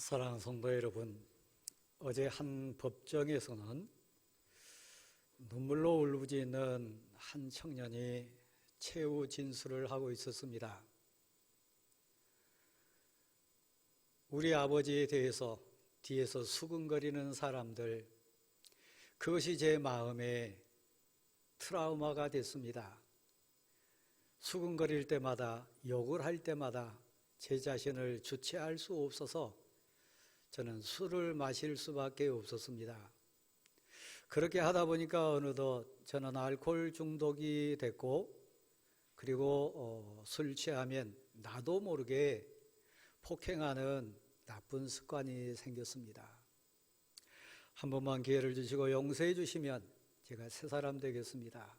사랑하는 성도 여러분, 어제 한 법정에서는 눈물로 울부짖는 한 청년이 최후 진술을 하고 있었습니다. 우리 아버지에 대해서 뒤에서 수근거리는 사람들, 그것이 제 마음에 트라우마가 됐습니다. 수근거릴 때마다, 욕을 할 때마다 제 자신을 주체할 수 없어서 저는 술을 마실 수밖에 없었습니다. 그렇게 하다 보니까 어느덧 저는 알코올 중독이 됐고, 그리고 술 취하면 나도 모르게 폭행하는 나쁜 습관이 생겼습니다. 한 번만 기회를 주시고 용서해 주시면 제가 새 사람 되겠습니다.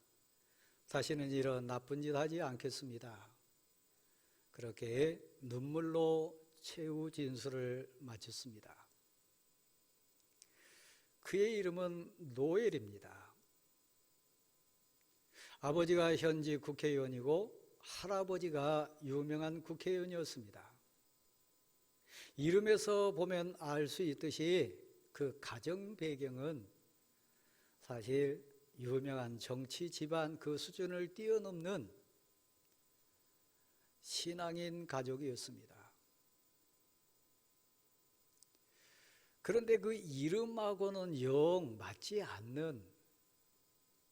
다시는 이런 나쁜 짓 하지 않겠습니다. 그렇게 눈물로 최후 진술을 마쳤습니다. 그의 이름은 노엘입니다. 아버지가 현직 국회의원이고 할아버지가 유명한 국회의원이었습니다. 이름에서 보면 알 수 있듯이 그 가정 배경은 사실 유명한 정치 집안 그 수준을 뛰어넘는 신앙인 가족이었습니다. 그런데 그 이름하고는 영 맞지 않는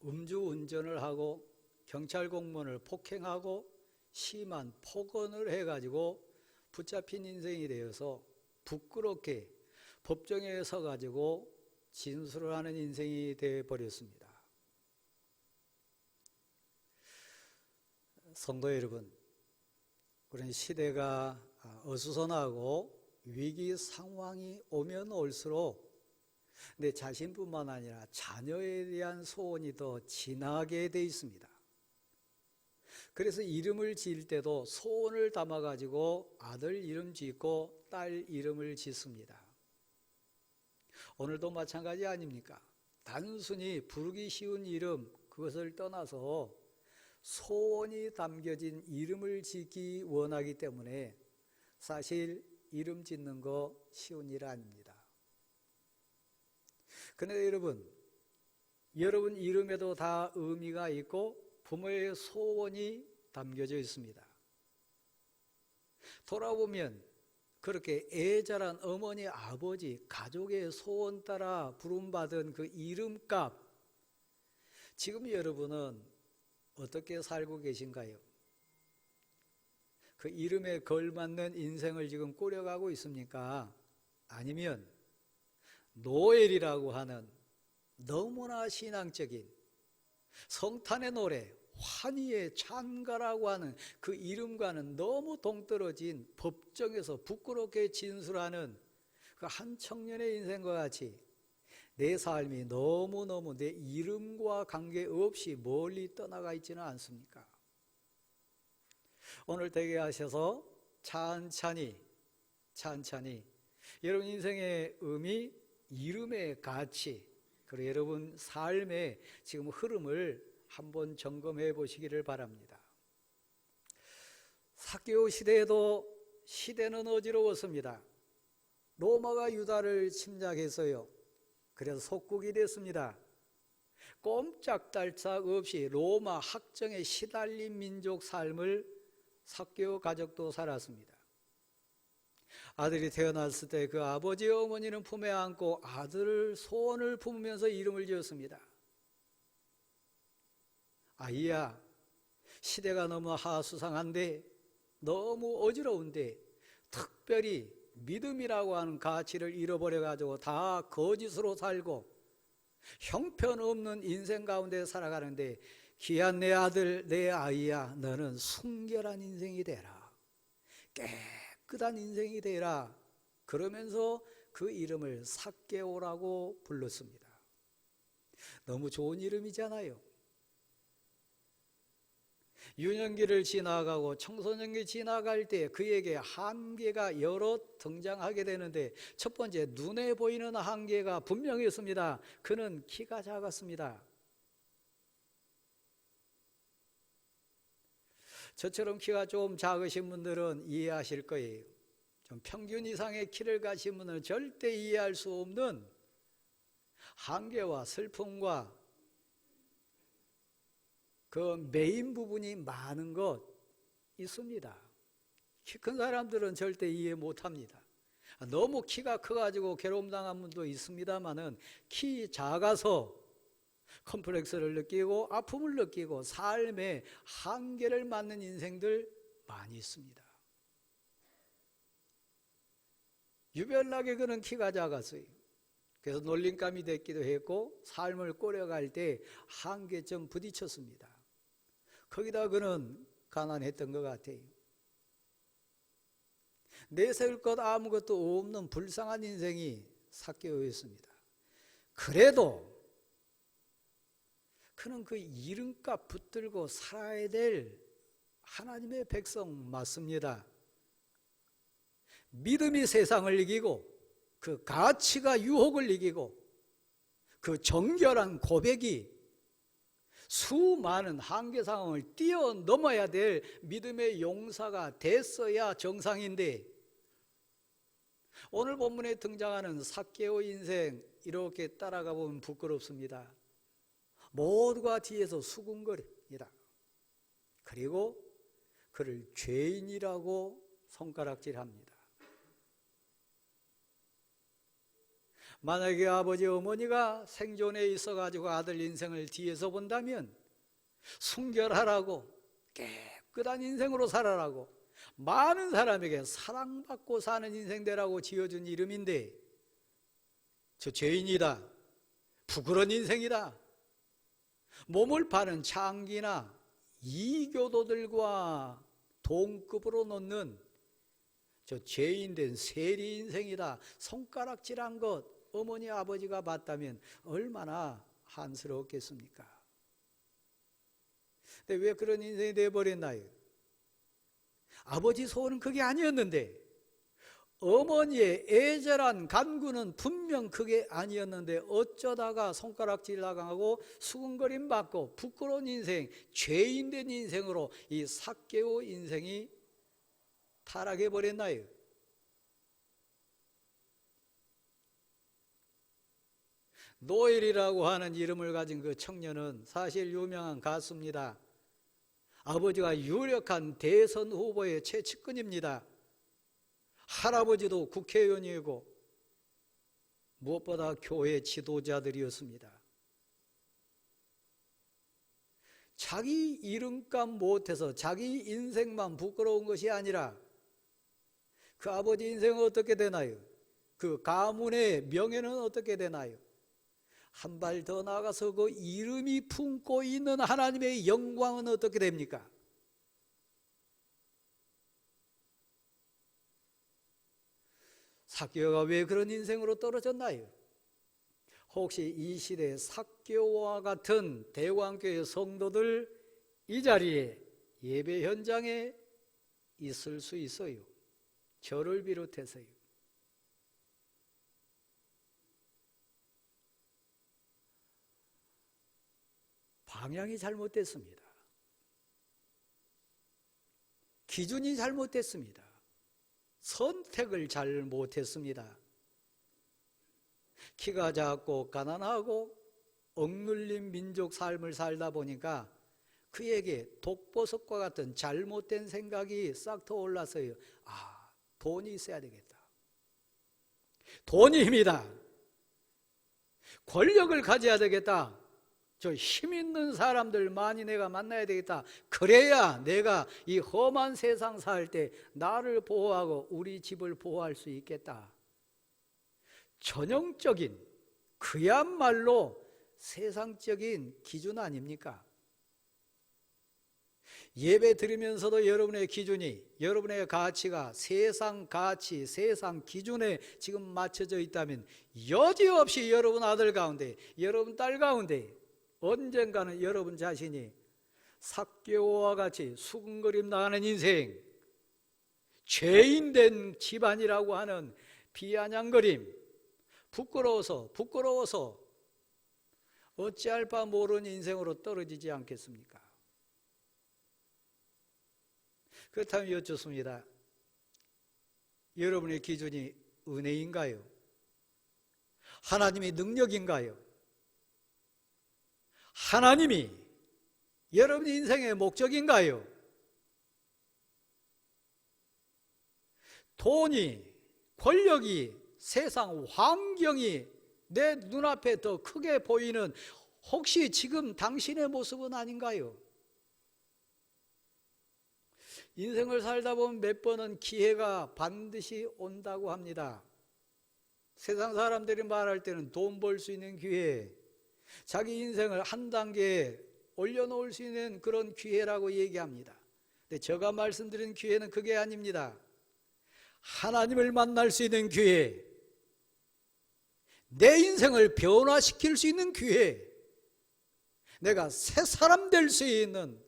음주운전을 하고 경찰 공무원을 폭행하고 심한 폭언을 해가지고 붙잡힌 인생이 되어서 부끄럽게 법정에 서가지고 진술을 하는 인생이 되어버렸습니다. 성도 여러분, 우리는 시대가 어수선하고 위기 상황이 오면 올수록 내 자신뿐만 아니라 자녀에 대한 소원이 더 진하게 돼 있습니다. 그래서 이름을 지을 때도 소원을 담아가지고 아들 이름 짓고 딸 이름을 짓습니다. 오늘도 마찬가지 아닙니까? 단순히 부르기 쉬운 이름, 그것을 떠나서 소원이 담겨진 이름을 짓기 원하기 때문에 사실 이름 짓는 거 쉬운 일 아닙니다. 그런데 여러분 이름에도 다 의미가 있고 부모의 소원이 담겨져 있습니다. 돌아보면 그렇게 애 자란 어머니, 아버지, 가족의 소원 따라 부름받은 그 이름값, 지금 여러분은 어떻게 살고 계신가요? 그 이름에 걸맞는 인생을 지금 꾸려가고 있습니까? 아니면 노엘이라고 하는 너무나 신앙적인 성탄의 노래, 환희의 찬가라고 하는 그 이름과는 너무 동떨어진 법정에서 부끄럽게 진술하는 그 한 청년의 인생과 같이 내 삶이 너무너무 내 이름과 관계없이 멀리 떠나가 있지는 않습니까? 오늘 되게 하셔서 찬찬히 여러분 인생의 의미, 이름의 가치, 그리고 여러분 삶의 지금 흐름을 한번 점검해 보시기를 바랍니다. 삭개오 시대에도 시대는 어지러웠습니다. 로마가 유다를 침략했어요. 그래서 속국이 됐습니다. 꼼짝달싹 없이 로마 학정에 시달린 민족 삶을 삭개오 가족도 살았습니다. 아들이 태어났을 때 그 아버지 어머니는 품에 안고 아들을 소원을 품으면서 이름을 지었습니다. 아이야, 시대가 너무 하수상한데, 너무 어지러운데, 특별히 믿음이라고 하는 가치를 잃어버려가지고 다 거짓으로 살고 형편없는 인생 가운데 살아가는데, 귀한 내 아들, 내 아이야, 너는 순결한 인생이 되라, 깨끗한 인생이 되라, 그러면서 그 이름을 삭개오라고 불렀습니다. 너무 좋은 이름이잖아요. 유년기를 지나가고 청소년기 지나갈 때 그에게 한계가 여러 등장하게 되는데, 첫 번째 눈에 보이는 한계가 분명히 있습니다. 그는 키가 작았습니다. 저처럼 키가 좀 작으신 분들은 이해하실 거예요. 좀 평균 이상의 키를 가진 분은 절대 이해할 수 없는 한계와 슬픔과 그 메인 부분이 많은 것 있습니다. 키 큰 사람들은 절대 이해 못합니다. 너무 키가 커가지고 괴로움당한 분도 있습니다만은 키 작아서 컴플렉스를 느끼고 아픔을 느끼고 삶의 한계를 맞는 인생들 많이 있습니다. 유별나게 그는 키가 작았어요. 그래서 놀림감이 됐기도 했고 삶을 꾸려갈 때 한계점 부딪혔습니다. 거기다 그는 가난했던 것 같아요. 내세울 것 아무것도 없는 불쌍한 인생이 삭개오였습니다. 그래도 그는 그 이름값 붙들고 살아야 될 하나님의 백성 맞습니다. 믿음이 세상을 이기고 그 가치가 유혹을 이기고 그 정결한 고백이 수많은 한계 상황을 뛰어넘어야 될 믿음의 용사가 됐어야 정상인데, 오늘 본문에 등장하는 삭개오 인생 이렇게 따라가 보면 부끄럽습니다. 모두가 뒤에서 수군거립니다. 그리고 그를 죄인이라고 손가락질합니다. 만약에 아버지 어머니가 생존에 있어가지고 아들 인생을 뒤에서 본다면 순결하라고 깨끗한 인생으로 살아라고 많은 사람에게 사랑받고 사는 인생 되라고 지어준 이름인데, 저 죄인이다, 부끄러운 인생이다, 몸을 파는 창기나 이교도들과 동급으로 놓는 저 죄인된 세리 인생이다, 손가락질한 것 어머니 아버지가 봤다면 얼마나 한스러웠겠습니까? 근데 왜 그런 인생이 되어버렸나요? 아버지 소원은 그게 아니었는데, 어머니의 애절한 간구는 분명 그게 아니었는데 어쩌다가 손가락질 당하고 수군거림 받고 부끄러운 인생, 죄인된 인생으로 이 삭개오 인생이 타락해 버렸나요? 노엘이라고 하는 이름을 가진 그 청년은 사실 유명한 가수입니다. 아버지가 유력한 대선 후보의 최측근입니다. 할아버지도 국회의원이고 무엇보다 교회 지도자들이었습니다. 자기 이름값 못해서 자기 인생만 부끄러운 것이 아니라 그 아버지 인생은 어떻게 되나요? 그 가문의 명예는 어떻게 되나요? 한 발 더 나아가서 그 이름이 품고 있는 하나님의 영광은 어떻게 됩니까? 삭개오가 왜 그런 인생으로 떨어졌나요? 혹시 이 시대에 삭개오와 같은 대왕교회 성도들 이 자리에 예배 현장에 있을 수 있어요. 저를 비롯해서요. 방향이 잘못됐습니다. 기준이 잘못됐습니다. 선택을 잘 못했습니다. 키가 작고 가난하고 억눌린 민족 삶을 살다 보니까 그에게 독보석과 같은 잘못된 생각이 싹 터올라서요. 돈이 있어야 되겠다. 돈이 힘이다. 권력을 가져야 되겠다. 저 힘 있는 사람들 많이 내가 만나야 되겠다. 그래야 내가 이 험한 세상 살 때 나를 보호하고 우리 집을 보호할 수 있겠다. 전형적인 그야말로 세상적인 기준 아닙니까? 예배 드리면서도 여러분의 기준이, 여러분의 가치가 세상 가치, 세상 기준에 지금 맞춰져 있다면 여지없이 여러분 아들 가운데, 여러분 딸 가운데 언젠가는 여러분 자신이 삭개오와 같이 수군거림 나가는 인생, 죄인된 집안이라고 하는 비아냥거림, 부끄러워서 어찌할 바 모르는 인생으로 떨어지지 않겠습니까? 그렇다면 여쭙습니다. 여러분의 기준이 은혜인가요? 하나님의 능력인가요? 하나님이 여러분 인생의 목적인가요? 돈이, 권력이, 세상 환경이 내 눈앞에 더 크게 보이는 혹시 지금 당신의 모습은 아닌가요? 인생을 살다 보면 몇 번은 기회가 반드시 온다고 합니다. 세상 사람들이 말할 때는 돈 벌 수 있는 기회, 자기 인생을 한 단계 올려놓을 수 있는 그런 기회라고 얘기합니다. 근데 제가 말씀드린 기회는 그게 아닙니다. 하나님을 만날 수 있는 기회, 내 인생을 변화시킬 수 있는 기회, 내가 새 사람 될 수 있는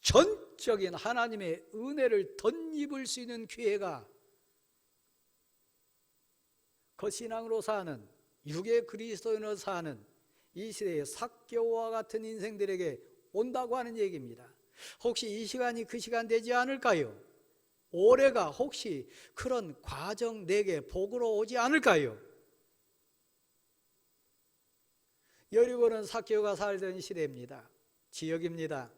전적인 하나님의 은혜를 덧입을 수 있는 기회가 거신앙으로 사는, 육의 그리스도인으로 사는 이 시대의 삭개오와 같은 인생들에게 온다고 하는 얘기입니다. 혹시 이 시간이 그 시간 되지 않을까요? 올해가 혹시 그런 과정 내게 복으로 오지 않을까요? 여리고는 삭개오가 살던 시대입니다. 지역입니다.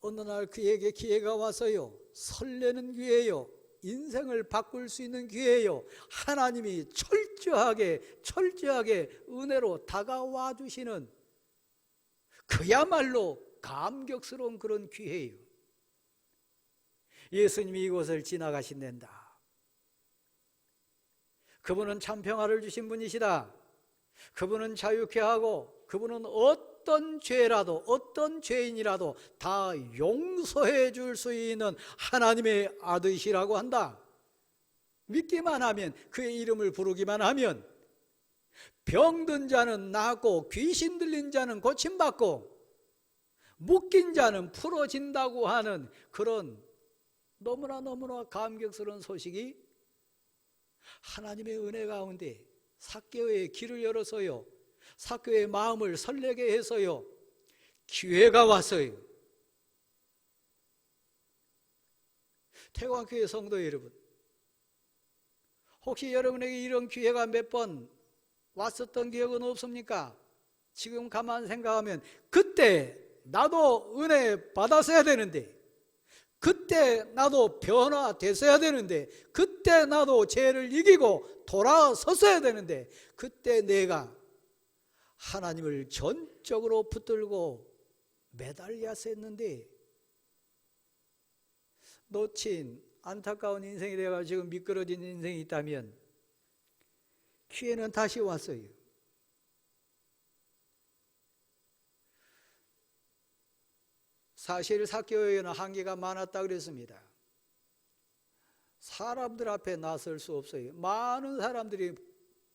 어느 날 그에게 기회가 왔어요. 설레는 기회요. 인생을 바꿀 수 있는 기회요. 하나님이 철저하게 은혜로 다가와 주시는 그야말로 감격스러운 그런 기회예요. 예수님이 이곳을 지나가신단다. 그분은 참 평화를 주신 분이시다. 그분은 자유케 하고 그분은 어떤 죄라도 어떤 죄인이라도 다 용서해 줄 수 있는 하나님의 아들이시라고 한다. 믿기만 하면, 그의 이름을 부르기만 하면 병든 자는 낫고 귀신 들린 자는 고침받고 묶인 자는 풀어진다고 하는 그런 너무나 감격스러운 소식이 하나님의 은혜 가운데 삭개오의 길을 열어서요, 삭개오의 마음을 설레게 해서요, 기회가 왔어요. 태광교회 성도 여러분, 혹시 여러분에게 이런 기회가 몇 번 왔었던 기억은 없습니까? 지금 가만 생각하면 그때 나도 은혜 받았어야 되는데, 그때 나도 변화됐어야 되는데, 그때 나도 죄를 이기고 돌아섰어야 되는데, 그때 내가 하나님을 전적으로 붙들고 매달렸어야 했는데 놓친 안타까운 인생이 되어가 지금 미끄러진 인생이 있다면 기회는 다시 왔어요. 사실 삭개오에는 한계가 많았다 그랬습니다. 사람들 앞에 나설 수 없어요. 많은 사람들이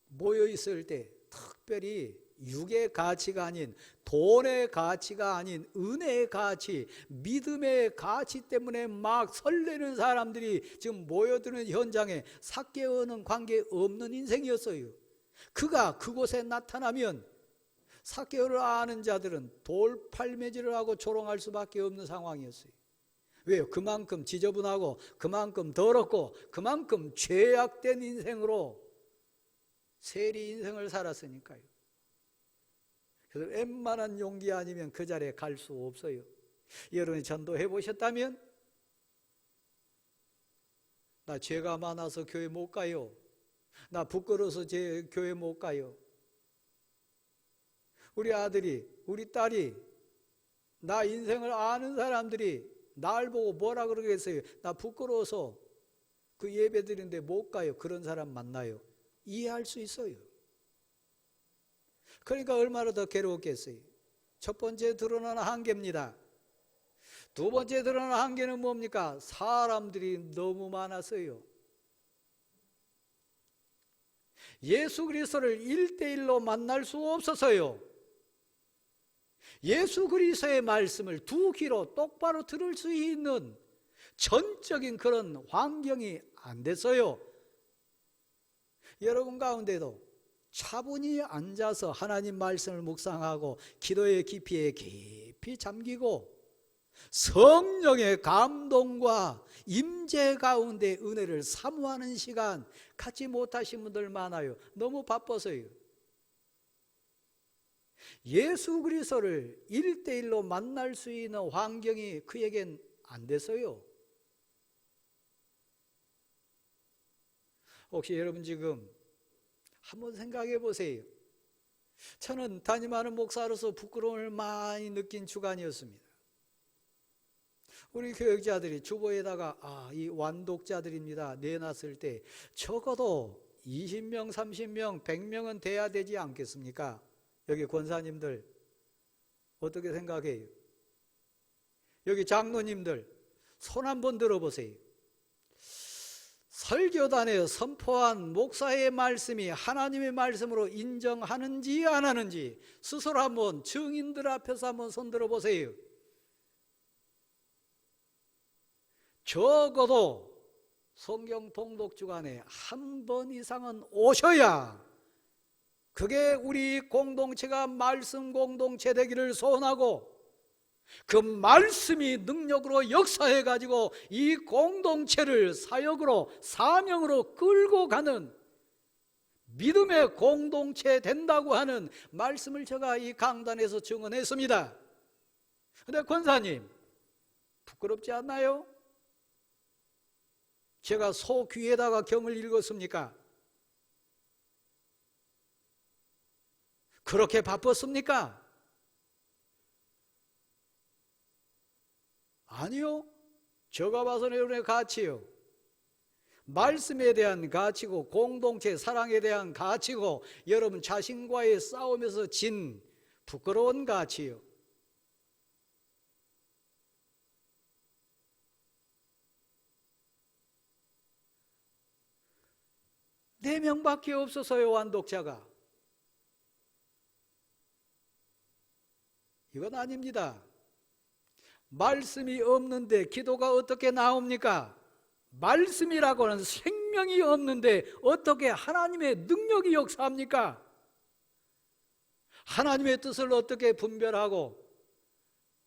모여 있을 때 특별히 육의 가치가 아닌, 돈의 가치가 아닌 은혜의 가치, 믿음의 가치 때문에 막 설레는 사람들이 지금 모여드는 현장에 삭개오는 관계없는 인생이었어요. 그가 그곳에 나타나면 삭개오를 아는 자들은 돌팔매질을 하고 조롱할 수밖에 없는 상황이었어요. 왜요? 그만큼 지저분하고 그만큼 더럽고 그만큼 죄악된 인생으로 세리 인생을 살았으니까요. 그래서 웬만한 용기 아니면 그 자리에 갈 수 없어요. 여러분이 전도해 보셨다면, 나 죄가 많아서 교회 못 가요, 나 부끄러워서 제 교회 못 가요, 우리 아들이 우리 딸이, 나 인생을 아는 사람들이 날 보고 뭐라 그러겠어요, 나 부끄러워서 그 예배 드리는데 못 가요, 그런 사람 만나요. 이해할 수 있어요. 그러니까 얼마나 더 괴로웠겠어요. 첫 번째 드러나는 한계입니다. 두 번째 드러나는 한계는 뭡니까? 사람들이 너무 많았어요. 예수 그리스도를 1대1로 만날 수 없어서요, 예수 그리스도의 말씀을 두 귀로 똑바로 들을 수 있는 전적인 그런 환경이 안 됐어요. 여러분 가운데도 차분히 앉아서 하나님 말씀을 묵상하고 기도의 깊이에 깊이 잠기고 성령의 감동과 임재 가운데 은혜를 사모하는 시간 갖지 못하신 분들 많아요. 너무 바빠서요. 예수 그리스도를 1대1로 만날 수 있는 환경이 그에겐 안 됐어요. 혹시 여러분 지금 한번 생각해 보세요. 저는 담임하는 목사로서 부끄러움을 많이 느낀 주간이었습니다. 우리 교역자들이 주보에다가 이 완독자들입니다 내놨을 때 적어도 20명, 30명, 100명은 돼야 되지 않겠습니까? 여기 권사님들 어떻게 생각해요? 여기 장로님들 손 한번 들어보세요. 설교단에 선포한 목사의 말씀이 하나님의 말씀으로 인정하는지 안 하는지 스스로 한번 증인들 앞에서 한번 손 들어보세요. 적어도 성경 통독 주간에 한 번 이상은 오셔야 그게 우리 공동체가 말씀 공동체 되기를 소원하고 그 말씀이 능력으로 역사해 가지고 이 공동체를 사역으로 사명으로 끌고 가는 믿음의 공동체 된다고 하는 말씀을 제가 이 강단에서 증언했습니다. 그런데 권사님 부끄럽지 않나요? 제가 소 귀에다가 경을 읽었습니까? 그렇게 바빴습니까? 아니요. 제가 봐서는 여러분의 가치요. 말씀에 대한 가치고 공동체 사랑에 대한 가치고 여러분 자신과의 싸움에서 진 부끄러운 가치요. 네 명밖에 없어서요. 완독자가. 이건 아닙니다. 말씀이 없는데 기도가 어떻게 나옵니까? 말씀이라고는 생명이 없는데 어떻게 하나님의 능력이 역사합니까? 하나님의 뜻을 어떻게 분별하고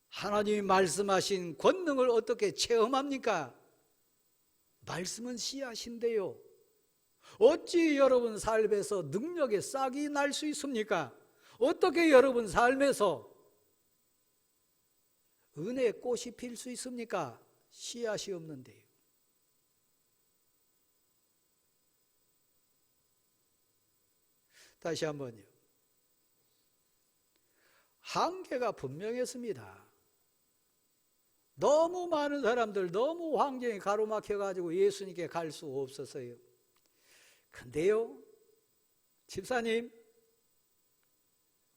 하나님이 말씀하신 권능을 어떻게 체험합니까? 말씀은 씨앗인데요. 어찌 여러분 삶에서 능력의 싹이 날 수 있습니까? 어떻게 여러분 삶에서 은혜의 꽃이 필 수 있습니까? 씨앗이 없는데요. 다시 한번요. 한계가 분명했습니다. 너무 많은 사람들, 너무 환경이 가로막혀가지고 예수님께 갈 수 없었어요. 근데요, 집사님,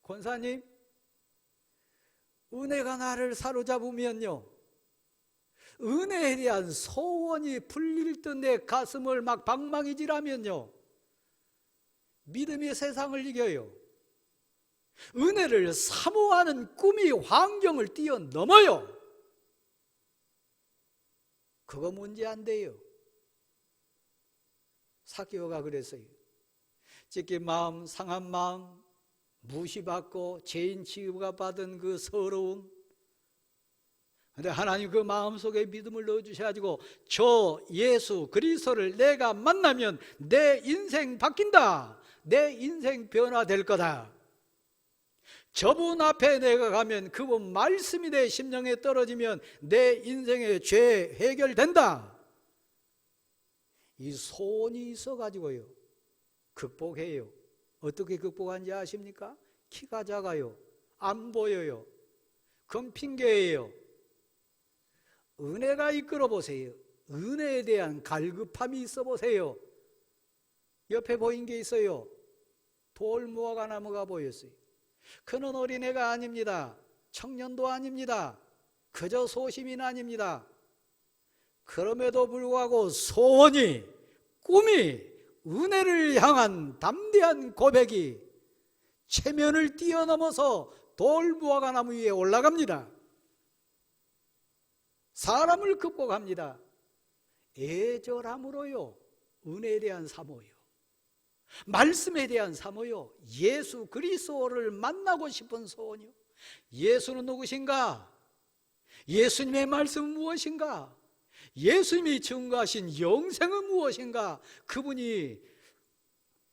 권사님, 은혜가 나를 사로잡으면요, 은혜에 대한 소원이 풀릴 듯 내 가슴을 막 방망이질하면요, 믿음이 세상을 이겨요. 은혜를 사모하는 꿈이 환경을 뛰어넘어요. 그거 문제 안 돼요. 사개오가 그랬어요. 찢긴 마음, 상한 마음, 무시받고 죄인 취급을 받은 그 서러움. 그런데 하나님 그 마음속에 믿음을 넣어주셔가지고 저 예수 그리스도를 내가 만나면 내 인생 바뀐다. 내 인생 변화될 거다. 저분 앞에 내가 가면 그분 말씀이 내 심령에 떨어지면 내 인생의 죄 해결된다. 이 소원이 있어가지고요, 극복해요. 어떻게 극복한지 아십니까? 키가 작아요. 안 보여요. 그건 핑계예요. 은혜가 이끌어 보세요. 은혜에 대한 갈급함이 있어 보세요. 옆에 보인 게 있어요. 돌무화과 나무가 보였어요. 그는 어린애가 아닙니다. 청년도 아닙니다. 그저 소시민 아닙니다. 그럼에도 불구하고 소원이, 꿈이, 은혜를 향한 담대한 고백이 체면을 뛰어넘어서 돌무화과 나무 위에 올라갑니다. 사람을 극복합니다. 애절함으로요, 은혜에 대한 사모요, 말씀에 대한 사모요, 예수 그리스도를 만나고 싶은 소원이요. 예수는 누구신가? 예수님의 말씀은 무엇인가? 예수님이 증거하신 영생은 무엇인가? 그분이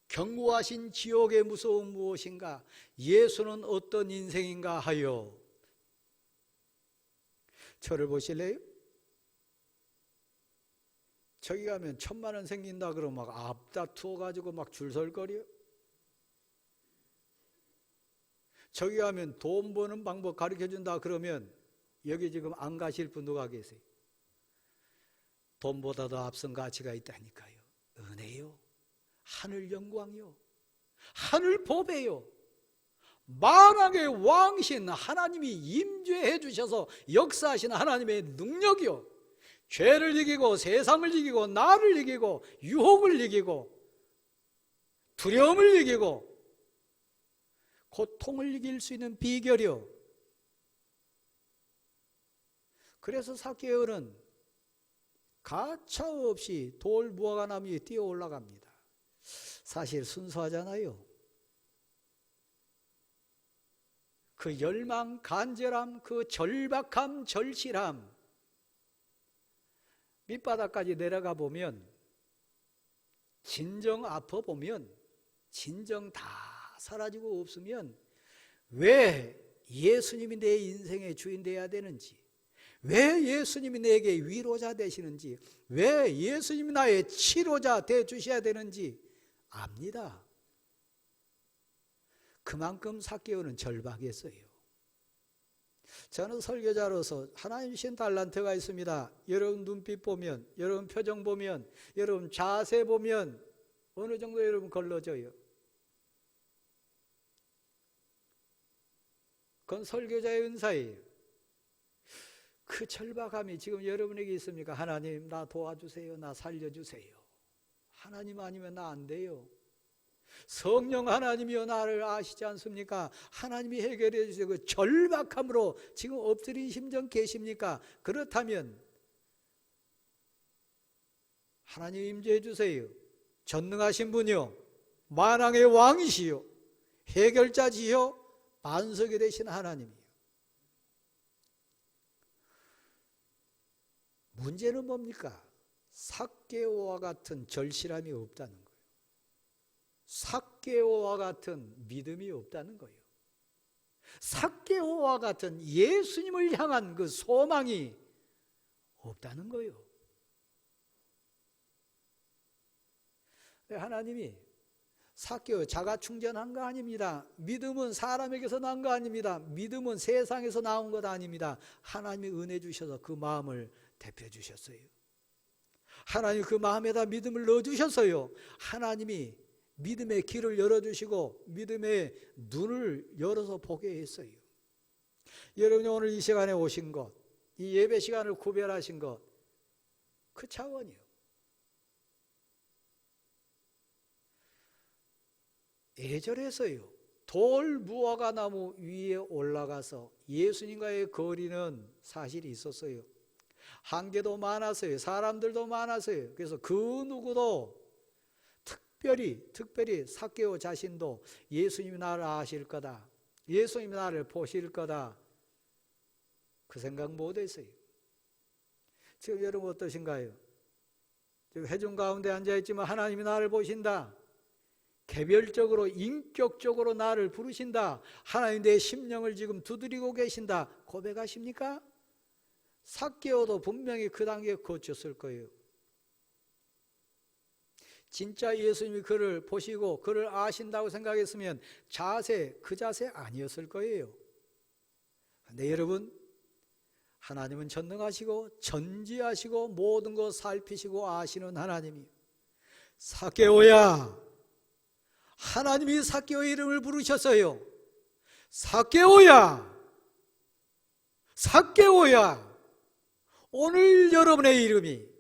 경고하신 지옥의 무서움은 무엇인가? 예수는 어떤 인생인가 하여 저를 보실래요? 저기 가면 1,000,000원 생긴다 그러면 막 앞다투어 가지고 막 줄설거려. 저기 가면 돈 버는 방법 가르쳐 준다 그러면 여기 지금 안 가실 분 누가 계세요? 돈보다도 앞선 가치가 있다니까요. 은혜요, 하늘 영광이요, 하늘 보배요, 만왕의 왕신 하나님이 임재해 주셔서 역사하시는 하나님의 능력이요, 죄를 이기고 세상을 이기고 나를 이기고 유혹을 이기고 두려움을 이기고 고통을 이길 수 있는 비결이요. 그래서 삭개오는 가차없이 돌 무화과나무 위에 뛰어 올라갑니다. 사실 순수하잖아요. 그 열망, 간절함, 그 절박함, 절실함, 밑바닥까지 내려가 보면, 진정 아파 보면, 진정 다 사라지고 없으면 왜 예수님이 내 인생의 주인 되어야 되는지, 왜 예수님이 내게 위로자 되시는지, 왜 예수님이 나의 치료자 돼 주셔야 되는지 압니다. 그만큼 삭개오는 절박했어요. 저는 설교자로서 하나님 주신 달란트가 있습니다. 여러분 눈빛 보면, 여러분 표정 보면, 여러분 자세 보면 어느 정도 여러분 걸러져요. 그건 설교자의 은사예요. 그 절박함이 지금 여러분에게 있습니까? 하나님 나 도와주세요, 나 살려주세요. 하나님 아니면 나 안 돼요. 성령 하나님이여 나를 아시지 않습니까? 하나님이 해결해 주세요. 그 절박함으로 지금 엎드린 심정 계십니까? 그렇다면 하나님 임재해 주세요. 전능하신 분이요, 만왕의 왕이시요, 해결자지요, 반석이 되신 하나님이요. 문제는 뭡니까? 삭개오와 같은 절실함이 없다는 거예요. 삭개오와 같은 믿음이 없다는 거예요. 삭개오와 같은 예수님을 향한 그 소망이 없다는 거예요. 하나님이 삭개오 자가 충전한 거 아닙니다. 믿음은 사람에게서 난 거 아닙니다. 믿음은 세상에서 나온 것 아닙니다. 하나님이 은혜 주셔서 그 마음을 대표해 주셨어요. 하나님 그 마음에다 믿음을 넣어주셨어요. 하나님이 믿음의 길을 열어주시고 믿음의 눈을 열어서 보게 했어요. 여러분이 오늘 이 시간에 오신 것, 이 예배 시간을 구별하신 것, 그 차원이요. 예절에서요, 돌 무화과 나무 위에 올라가서 예수님과의 거리는 사실이 있었어요. 한계도 많았어요. 사람들도 많았어요. 그래서 그 누구도 특별히 삭개오 자신도 예수님이 나를 아실 거다, 예수님이 나를 보실 거다, 그 생각 못했어요. 지금 여러분 어떠신가요? 지금 회중 가운데 앉아있지만 하나님이 나를 보신다, 개별적으로 인격적으로 나를 부르신다, 하나님 내 심령을 지금 두드리고 계신다 고백하십니까? 삭개오도 분명히 그 단계에 거쳤을 거예요. 진짜 예수님이 그를 보시고 그를 아신다고 생각했으면 그 자세 아니었을 거예요. 근데 여러분, 하나님은 전능하시고 전지하시고 모든 것 살피시고 아시는 하나님이에요. 삭개오야, 하나님이 삭개오의 이름을 부르셨어요. 삭개오야, 삭개오야, 오늘 여러분의 이름이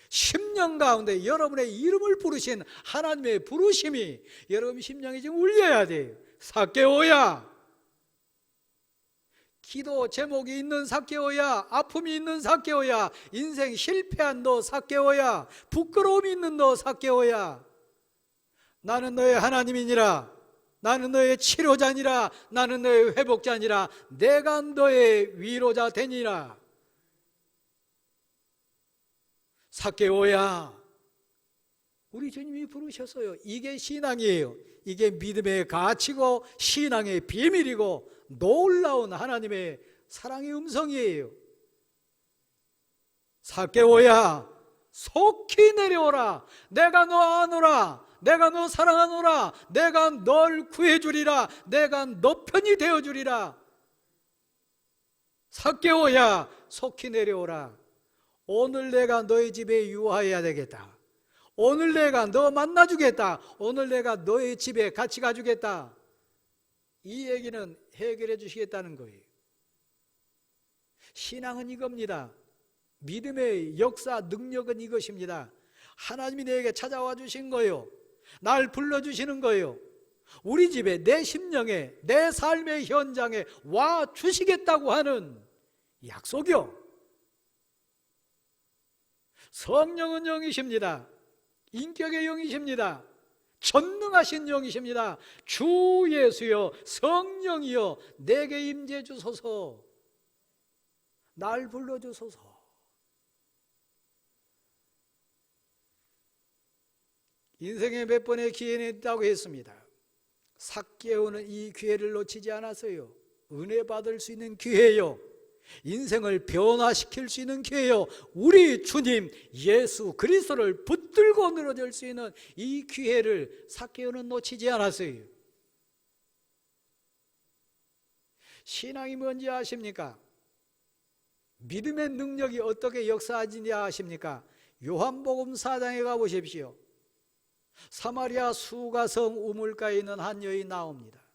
10년 가운데 여러분의 이름을 부르신 하나님의 부르심이 여러분 심령이 지금 울려야 돼요. 삭개오야, 기도 제목이 있는 삭개오야, 아픔이 있는 삭개오야, 인생 실패한 너 삭개오야, 부끄러움이 있는 너 삭개오야, 나는 너의 하나님이니라, 나는 너의 치료자니라, 나는 너의 회복자니라, 내가 너의 위로자 되니라. 삭개오야, 우리 주님이 부르셨어요. 이게 신앙이에요. 이게 믿음의 가치고 신앙의 비밀이고 놀라운 하나님의 사랑의 음성이에요. 삭개오야, 속히 내려오라. 내가 너 아노라. 내가 너 사랑하노라. 내가 널 구해주리라. 내가 너 편이 되어주리라. 삭개오야, 속히 내려오라. 오늘 내가 너의 집에 유하여야 되겠다. 오늘 내가 너 만나주겠다. 오늘 내가 너의 집에 같이 가주겠다. 이 얘기는 해결해 주시겠다는 거예요. 신앙은 이겁니다. 믿음의 역사 능력은 이것입니다. 하나님이 내게 찾아와 주신 거예요. 날 불러주시는 거예요. 우리 집에, 내 심령에, 내 삶의 현장에 와 주시겠다고 하는 약속이요. 성령은 영이십니다. 인격의 영이십니다. 전능하신 영이십니다. 주 예수여, 성령이여, 내게 임재 주소서. 날 불러주소서. 인생에 몇 번의 기회는 있다고 했습니다. 삭개오는 이 기회를 놓치지 않았어요. 은혜 받을 수 있는 기회요. 인생을 변화시킬 수 있는 기회요. 우리 주님 예수 그리스도를 붙들고 늘어질 수 있는 이 기회를 삭개오는 놓치지 않았어요. 신앙이 뭔지 아십니까? 믿음의 능력이 어떻게 역사하는지 아십니까? 요한복음 4장에 가보십시오. 사마리아 수가성 우물가에 있는 한 여인 나옵니다.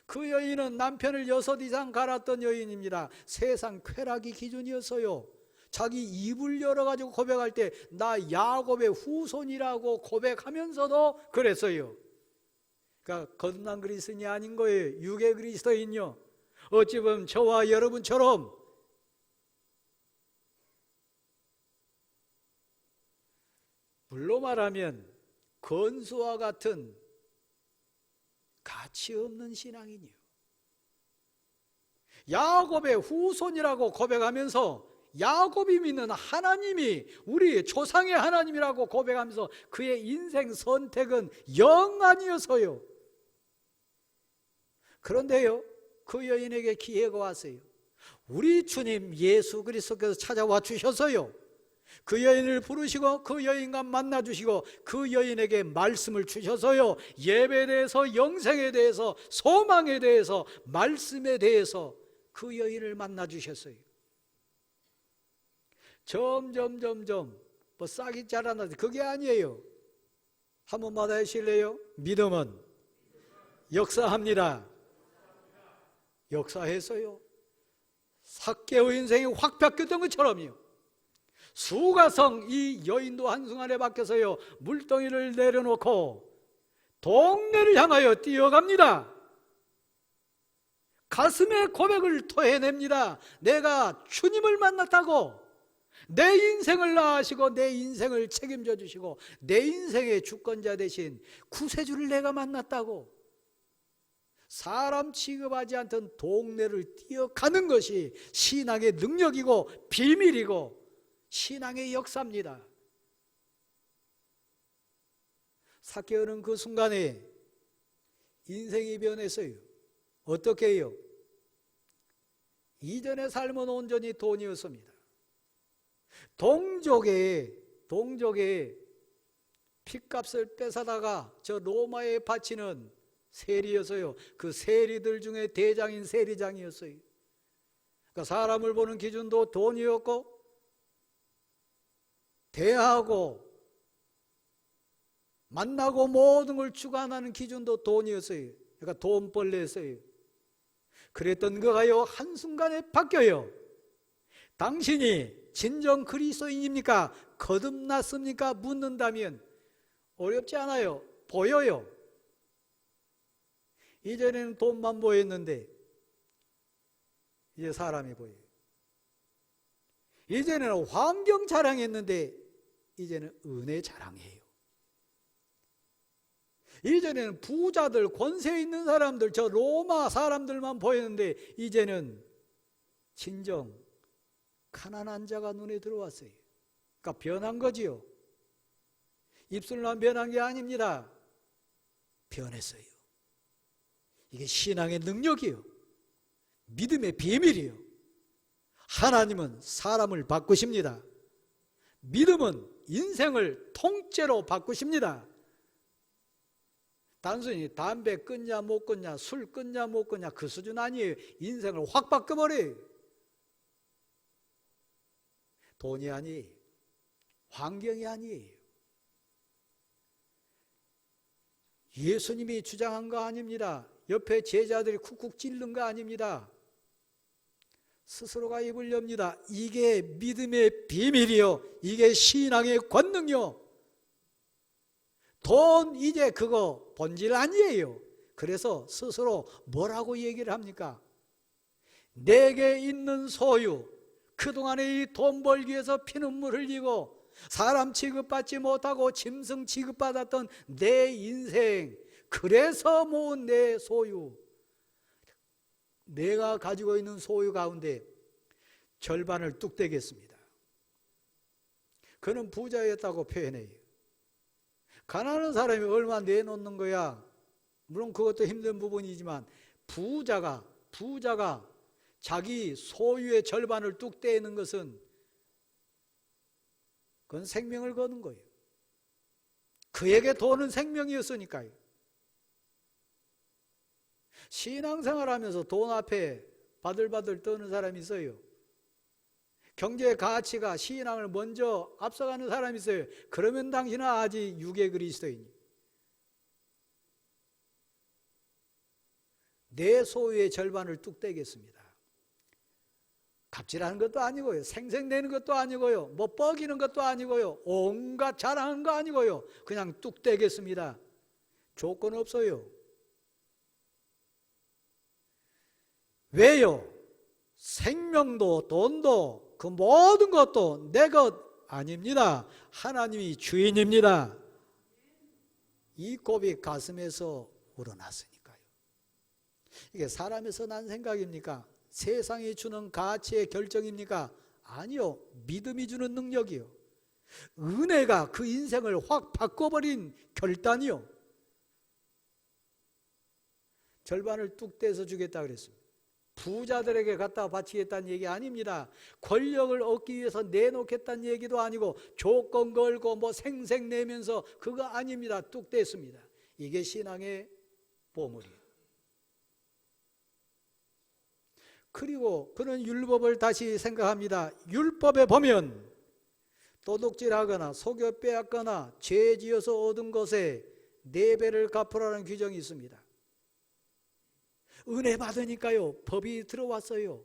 그 여인은 남편을 6 이상 갈았던 여인입니다. 세상 쾌락이 기준이었어요. 자기 입을 열어가지고 고백할 때 나 야곱의 후손이라고 고백하면서도 그랬어요. 그러니까 거듭난 그리스도인이 아닌 거예요. 육의 그리스도인요. 어찌 보면 저와 여러분처럼 물로 말하면 건수와 같은 가치 없는 신앙이니요. 야곱의 후손이라고 고백하면서 야곱이 믿는 하나님이 우리 조상의 하나님이라고 고백하면서 그의 인생 선택은 영 아니어서요. 그런데요, 그 여인에게 기회가 왔어요. 우리 주님 예수 그리스도께서 찾아와 주셔서요, 그 여인을 부르시고 그 여인과 만나 주시고 그 여인에게 말씀을 주셔서요, 예배에 대해서, 영생에 대해서, 소망에 대해서, 말씀에 대해서 그 여인을 만나 주셨어요. 점점 뭐 싹이 자라나지 그게 아니에요. 한번 받아주실래요? 믿음은 역사합니다. 역사했어요. 삭개오 인생이 확 바뀌었던 것처럼요. 수가성 이 여인도 한순간에 바뀌어서요, 물덩이를 내려놓고 동네를 향하여 뛰어갑니다. 가슴에 고백을 토해냅니다. 내가 주님을 만났다고, 내 인생을 낳으시고 내 인생을 책임져 주시고 내 인생의 주권자 되신 구세주를 내가 만났다고, 사람 취급하지 않던 동네를 뛰어가는 것이 신앙의 능력이고 비밀이고 신앙의 역사입니다. 삭개오는 그 순간에 인생이 변했어요. 어떻게 해요? 이전의 삶은 온전히 돈이었습니다. 동족의 핏값을 뺏어다가 저 로마에 바치는 세리였어요. 그 세리들 중에 대장인 세리장이었어요. 그러니까 사람을 보는 기준도 돈이었고, 대하고 만나고 모든 걸 주관하는 기준도 돈이었어요. 그러니까 돈벌레였어요. 그랬던 거가요, 한순간에 바뀌어요. 당신이 진정 그리스도인입니까? 거듭났습니까? 묻는다면 어렵지 않아요. 보여요. 이전에는 돈만 보였는데 이제 사람이 보여요. 이전에는 환경 자랑했는데 이제는 은혜 자랑해요. 이전에는 부자들, 권세 있는 사람들, 저 로마 사람들만 보였는데 이제는 진정 가난한 자가 눈에 들어왔어요. 그러니까 변한 거지요. 입술만 변한 게 아닙니다. 변했어요. 이게 신앙의 능력이요. 믿음의 비밀이요. 하나님은 사람을 바꾸십니다. 믿음은 인생을 통째로 바꾸십니다. 단순히 담배 끊냐 못 끊냐, 술 끊냐 못 끊냐 그 수준 아니에요. 인생을 확 바꿔버려요. 돈이 아니에요. 환경이 아니에요. 예수님이 주장한 거 아닙니다. 옆에 제자들이 쿡쿡 찔른 거 아닙니다. 스스로가 입을 엽니다. 이게 믿음의 비밀이요. 이게 신앙의 권능이요. 돈 이제 그거 본질 아니에요. 그래서 스스로 뭐라고 얘기를 합니까? 내게 있는 소유, 그동안에 이 돈 벌기 위해서 피눈물 흘리고 사람 취급받지 못하고 짐승 취급받았던 내 인생, 그래서 모은 내 소유, 내가 가지고 있는 소유 가운데 절반을 뚝 떼겠습니다. 그는 부자였다고 표현해요. 가난한 사람이 얼마 내놓는 거야? 물론 그것도 힘든 부분이지만 부자가 자기 소유의 절반을 뚝 떼는 것은 그건 생명을 거는 거예요. 그에게 돈은 생명이었으니까요. 신앙생활하면서 돈 앞에 바들바들 떠는 사람이 있어요. 경제의 가치가 신앙을 먼저 앞서가는 사람이 있어요. 그러면 당신은 아직 유괴 그리스도이니. 내 소유의 절반을 뚝 떼겠습니다. 갑질하는 것도 아니고요. 생색내는 것도 아니고요. 뭐 뻐기는 것도 아니고요. 온갖 자랑하는 거 아니고요. 그냥 뚝 떼겠습니다. 조건 없어요. 왜요? 생명도 돈도 그 모든 것도 내 것 아닙니다. 하나님이 주인입니다. 이 고백 가슴에서 우러났으니까요. 이게 사람에서 난 생각입니까? 세상이 주는 가치의 결정입니까? 아니요. 믿음이 주는 능력이요. 은혜가 그 인생을 확 바꿔버린 결단이요. 절반을 뚝 떼서 주겠다 그랬습니다. 부자들에게 갖다 바치겠다는 얘기 아닙니다. 권력을 얻기 위해서 내놓겠다는 얘기도 아니고 조건 걸고 뭐 생색 내면서 그거 아닙니다. 뚝 떼습니다. 이게 신앙의 보물이에요. 그리고 그는 율법을 다시 생각합니다. 율법에 보면 도둑질하거나 속여 빼앗거나 죄 지어서 얻은 것에 4배를 갚으라는 규정이 있습니다. 은혜 받으니까요. 법이 들어왔어요.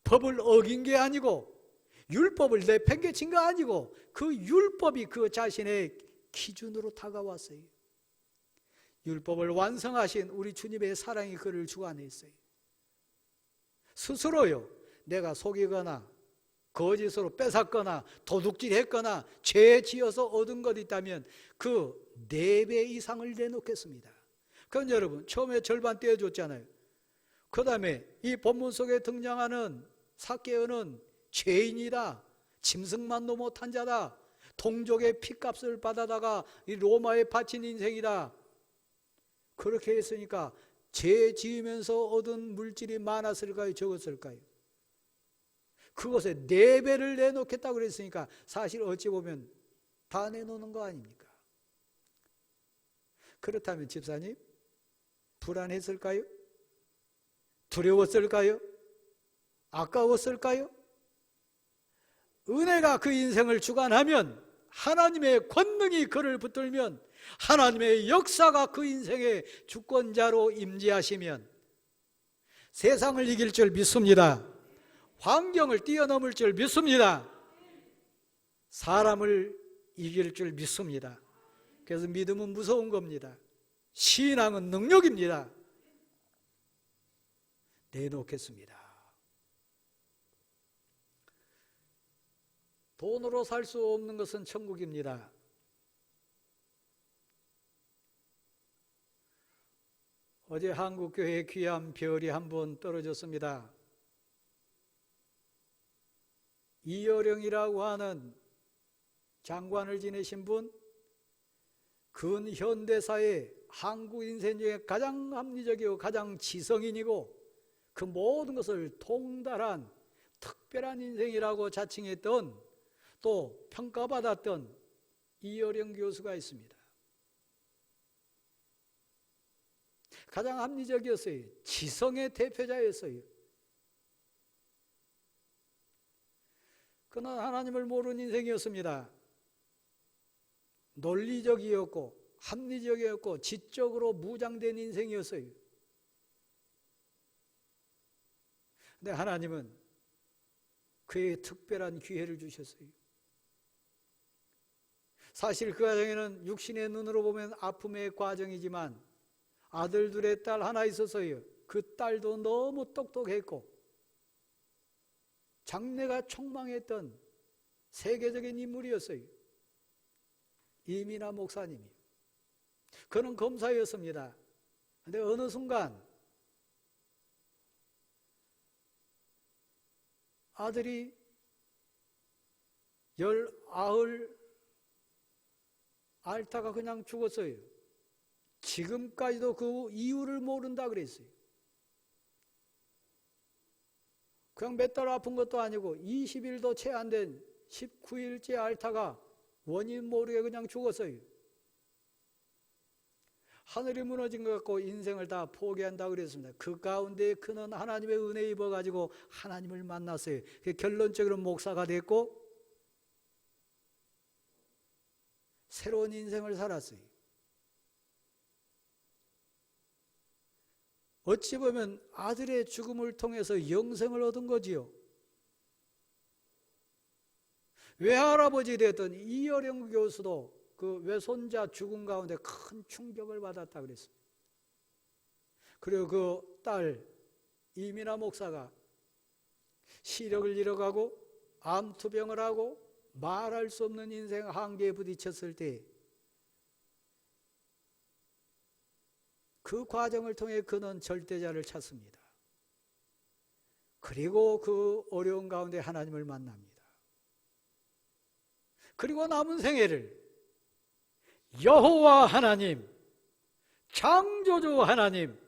법을 어긴 게 아니고 율법을 내팽개친 거 아니고 그 율법이 그 자신의 기준으로 다가왔어요. 율법을 완성하신 우리 주님의 사랑이 그를 주관했어요. 스스로요. 내가 속이거나 거짓으로 뺏었거나 도둑질했거나 죄 지어서 얻은 것 있다면 그 4배 이상을 내놓겠습니다. 그럼 여러분 처음에 절반 떼어줬잖아요. 그 다음에 이 본문 속에 등장하는 삭개오는 죄인이다. 짐승만도 못한 자다. 동족의 피값을 받아다가 이 로마에 바친 인생이다. 그렇게 했으니까 죄 지으면서 얻은 물질이 많았을까요? 적었을까요? 그것에 4배를 내놓겠다고 그랬으니까 사실 어찌 보면 다 내놓는 거 아닙니까? 그렇다면 집사님 불안했을까요? 두려웠을까요? 아까웠을까요? 은혜가 그 인생을 주관하면, 하나님의 권능이 그를 붙들면, 하나님의 역사가 그 인생의 주권자로 임재하시면 세상을 이길 줄 믿습니다. 환경을 뛰어넘을 줄 믿습니다. 사람을 이길 줄 믿습니다. 그래서 믿음은 무서운 겁니다. 신앙은 능력입니다. 내놓겠습니다. 돈으로 살 수 없는 것은 천국입니다. 어제 한국교회에 귀한 별이 한 번 떨어졌습니다. 이여령이라고 하는 장관을 지내신 분, 근현대사의 한국 인생 중에 가장 합리적이고 가장 지성인이고 그 모든 것을 통달한 특별한 인생이라고 자칭했던, 또 평가받았던 이어령 교수가 있습니다. 가장 합리적이었어요. 지성의 대표자였어요. 그는 하나님을 모르는 인생이었습니다. 논리적이었고 합리적이었고 지적으로 무장된 인생이었어요. 근데 하나님은 그에게 특별한 기회를 주셨어요. 사실 그 과정에는 육신의 눈으로 보면 아픔의 과정이지만 아들 둘의 딸 하나 있었어요. 그 딸도 너무 똑똑했고 장래가 촉망했던 세계적인 인물이었어요. 이민아 목사님이. 그는 검사였습니다. 그런데 어느 순간 아들이 19 앓다가 그냥 죽었어요. 지금까지도 그 이유를 모른다 그랬어요. 그냥 몇 달 아픈 것도 아니고 20일도 채 안 된 19일째 앓다가 원인 모르게 그냥 죽었어요. 하늘이 무너진 것 같고 인생을 다 포기한다 그랬습니다. 그 가운데 그는 하나님의 은혜 입어가지고 하나님을 만났어요. 결론적으로 목사가 됐고 새로운 인생을 살았어요. 어찌 보면 아들의 죽음을 통해서 영생을 얻은 거지요. 외할아버지 됐던 이어령 교수도 그 외손자 죽음 가운데 큰 충격을 받았다 그랬습니다. 그리고 그 딸 이민아 목사가 시력을 잃어가고 암투병을 하고 말할 수 없는 인생 한계에 부딪혔을 때 그 과정을 통해 그는 절대자를 찾습니다. 그리고 그 어려운 가운데 하나님을 만납니다. 그리고 남은 생애를 여호와 하나님, 창조주 하나님,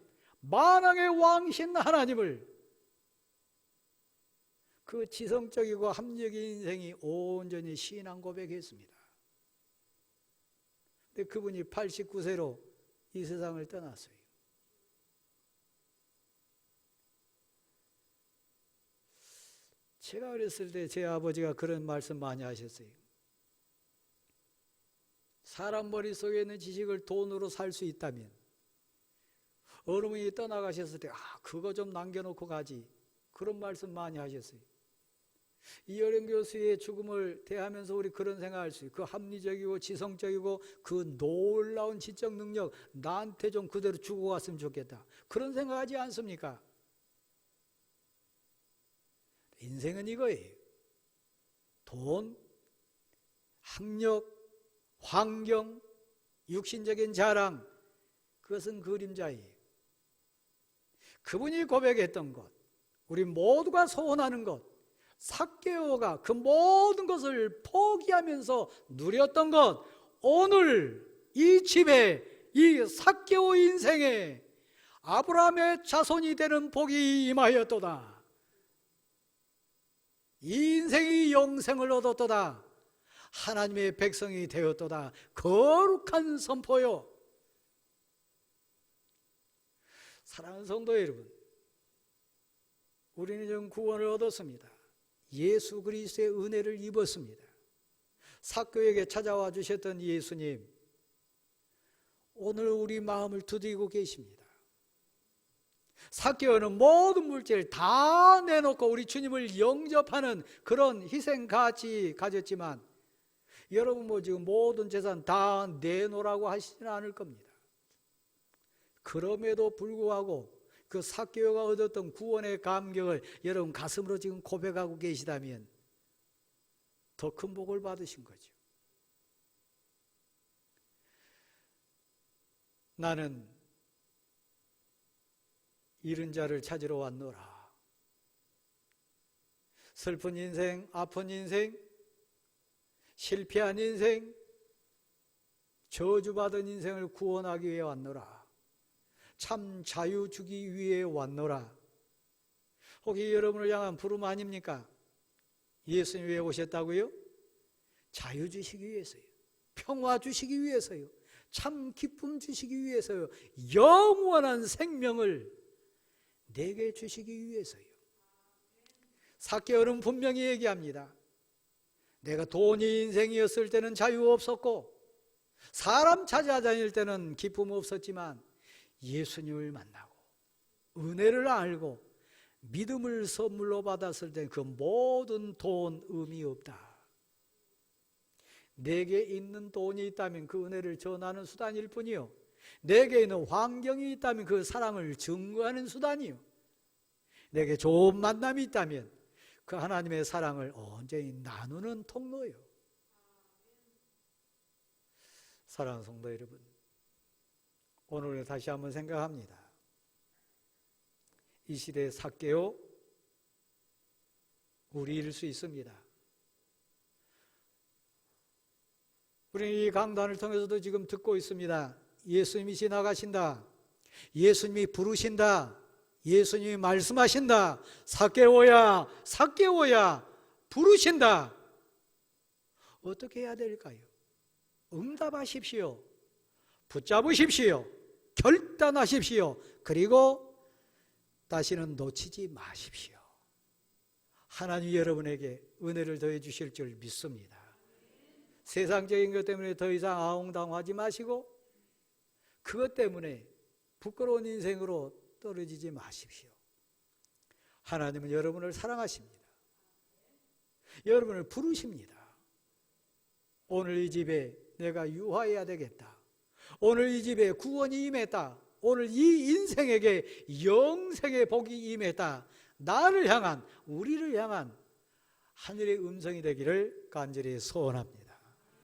만왕의 왕신 하나님을 그 지성적이고 합리적인 인생이 온전히 신앙 고백했습니다. 근데 그분이 89세로 이 세상을 떠났어요. 제가 어렸을 때 제 아버지가 그런 말씀 많이 하셨어요. 사람 머릿속에 있는 지식을 돈으로 살 수 있다면 어느 분이 떠나가셨을 때 그거 좀 남겨놓고 가지, 그런 말씀 많이 하셨어요. 이어령 교수의 죽음을 대하면서 우리 그런 생각할 수 있어요. 그 합리적이고 지성적이고 그 놀라운 지적 능력, 나한테 좀 그대로 주고 갔으면 좋겠다, 그런 생각하지 않습니까? 인생은 이거예요. 돈, 학력, 환경, 육신적인 자랑, 그것은 그림자예요. 그분이 고백했던 것, 우리 모두가 소원하는 것, 삭개오가 그 모든 것을 포기하면서 누렸던 것, 오늘 이 집에, 이 삭개오 인생에 아브라함의 자손이 되는 복이 임하였도다. 이 인생이 영생을 얻었도다. 하나님의 백성이 되었도다. 거룩한 선포요. 사랑하는 성도 여러분, 우리는 지금 구원을 얻었습니다. 예수 그리스도의 은혜를 입었습니다. 삭개오에게 찾아와 주셨던 예수님, 오늘 우리 마음을 두드리고 계십니다. 삭개오는 모든 물질을 다 내놓고 우리 주님을 영접하는 그런 희생가치 가졌지만, 여러분 지금 모든 재산 다 내놓으라고 하시지는 않을 겁니다. 그럼에도 불구하고 그 삭개오가 얻었던 구원의 감격을 여러분 가슴으로 지금 고백하고 계시다면 더 큰 복을 받으신 거죠. 나는 잃은 자를 찾으러 왔노라. 슬픈 인생, 아픈 인생, 실패한 인생, 저주받은 인생을 구원하기 위해 왔노라. 참 자유 주기 위해 왔노라. 혹시 여러분을 향한 부름 아닙니까? 예수님 왜 오셨다고요? 자유 주시기 위해서요. 평화 주시기 위해서요. 참 기쁨 주시기 위해서요. 영원한 생명을 내게 주시기 위해서요. 삭개오는 분명히 얘기합니다. 내가 돈이 인생이었을 때는 자유 없었고 사람 찾아다닐 때는 기쁨 없었지만 예수님을 만나고 은혜를 알고 믿음을 선물로 받았을 때 그 모든 돈 의미 없다. 내게 있는 돈이 있다면 그 은혜를 전하는 수단일 뿐이요, 내게 있는 환경이 있다면 그 사랑을 증거하는 수단이요, 내게 좋은 만남이 있다면 그 하나님의 사랑을 온전히 나누는 통로요. 사랑하는 성도 여러분, 오늘 다시 한번 생각합니다. 이 시대의 삭개오 우리일 수 있습니다. 우리는 이 강단을 통해서도 지금 듣고 있습니다. 예수님이 지나가신다, 예수님이 부르신다, 예수님이 말씀하신다, 삭개오야, 삭개오야, 부르신다. 어떻게 해야 될까요? 응답하십시오. 붙잡으십시오. 결단하십시오. 그리고 다시는 놓치지 마십시오. 하나님이 여러분에게 은혜를 더해 주실 줄 믿습니다. 세상적인 것 때문에 더 이상 아웅다웅하지 마시고 그것 때문에 부끄러운 인생으로 떨어지지 마십시오. 하나님은 여러분을 사랑하십니다. 여러분을 부르십니다. 오늘 이 집에 내가 유하해야 되겠다. 오늘 이 집에 구원이 임했다. 오늘 이 인생에게 영생의 복이 임했다. 나를 향한, 우리를 향한 하늘의 음성이 되기를 간절히 소원합니다.